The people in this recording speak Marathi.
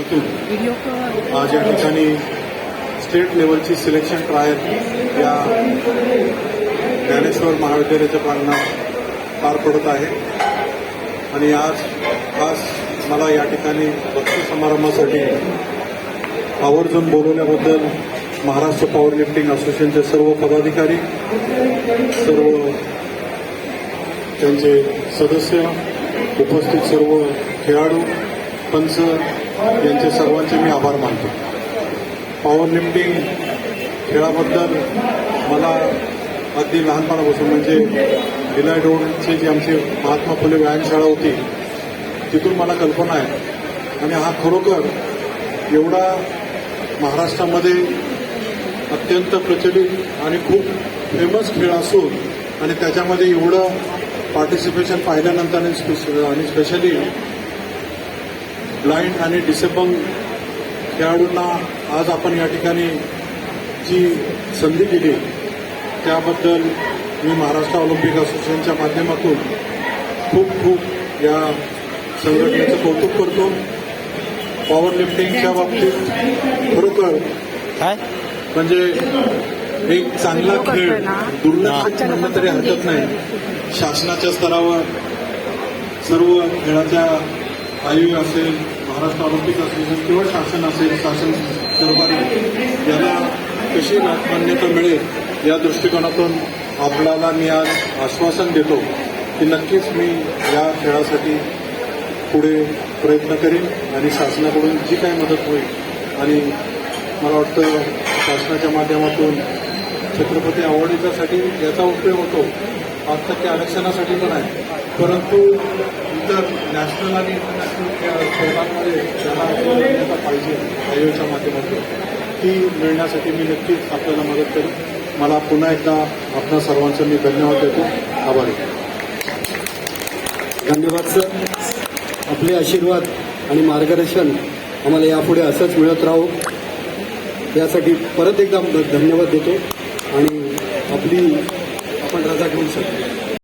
माध्यमातून आज या ठिकाणी स्टेट लेवलची सिलेक्शन ट्रायल या ज्ञानेश्वर महाविद्यालयाच्या प्रांगणात पार पडत आहे आणि आज खास मला या ठिकाणी बक्षीस समारंभासाठी आवर्जून बोलवल्याबद्दल महाराष्ट्र पॉवर लिफ्टिंग असोसिएशनचे सर्व पदाधिकारी, सर्व त्यांचे सदस्य, उपस्थित सर्व खेळाडू, पंच यांचे सर्वांचे मी आभार मानतो. पॉवर लिफ्टिंग खेळाबद्दल मला अगदी लहानपणापासून म्हणजे भिलाई रोडची जी आमची महात्मा फुले व्यायामशाळा होती तिथून मला कल्पना आहे आणि हा खरोखर एवढा महाराष्ट्रामध्ये अत्यंत प्रचलित आणि खूप फेमस खेळ असून आणि त्याच्यामध्ये एवढं पार्टिसिपेशन पाहिल्यानंतर आणि स्पेशली ब्लाइंड आणि डिसेबल खेळाडूंना आज आपण या ठिकाणी जी संधी दिली त्याबद्दल मी महाराष्ट्र ऑलिम्पिक असोसिएशनच्या माध्यमातून खूप खूप या संघटनेचं कौतुक करतो. पॉवर लिफ्टिंगच्या बाबतीत खरोखर म्हणजे एक चांगला खेळ दुर्लक्षित म्हणलं तरी हरकत नाही. शासनाच्या स्तरावर सर्व खेळाच्या आयोग असेल, महाराष्ट्र ऑलिम्पिक असोसिएशन किंवा शासन असेल, शासन सरकारी याला कशी मान्यता मिळेल या दृष्टिकोनातून आपल्याला मी आज आश्वासन देतो की नक्कीच मी या खेळासाठी पुढे प्रयत्न करेन आणि शासनाकडून जी काही मदत होईल आणि मला वाटतं शासनाच्या माध्यमातून छत्रपती आवडीच्यासाठी याचा उपयोग होतो. 5% आरक्षणासाठी पण आहे, परंतु इतर नॅशनल आणि इंटरनॅशनल स्पर्धांमध्ये ज्याला मान्यता पाहिजे आयोगाच्या माध्यमातून ती मिळण्यासाठी मी नक्कीच आपल्याला मदत करेन. मला पुन्हा एकदा आपल्या सर्वांचं मी धन्यवाद देतो. आभारी. धन्यवाद सर. आपले आशीर्वाद आणि मार्गदर्शन आम्हाला यापुढे असंच मिळत राहो यासाठी परत एकदा धन्यवाद देतो आणि आपण रजा घेऊ शकतो.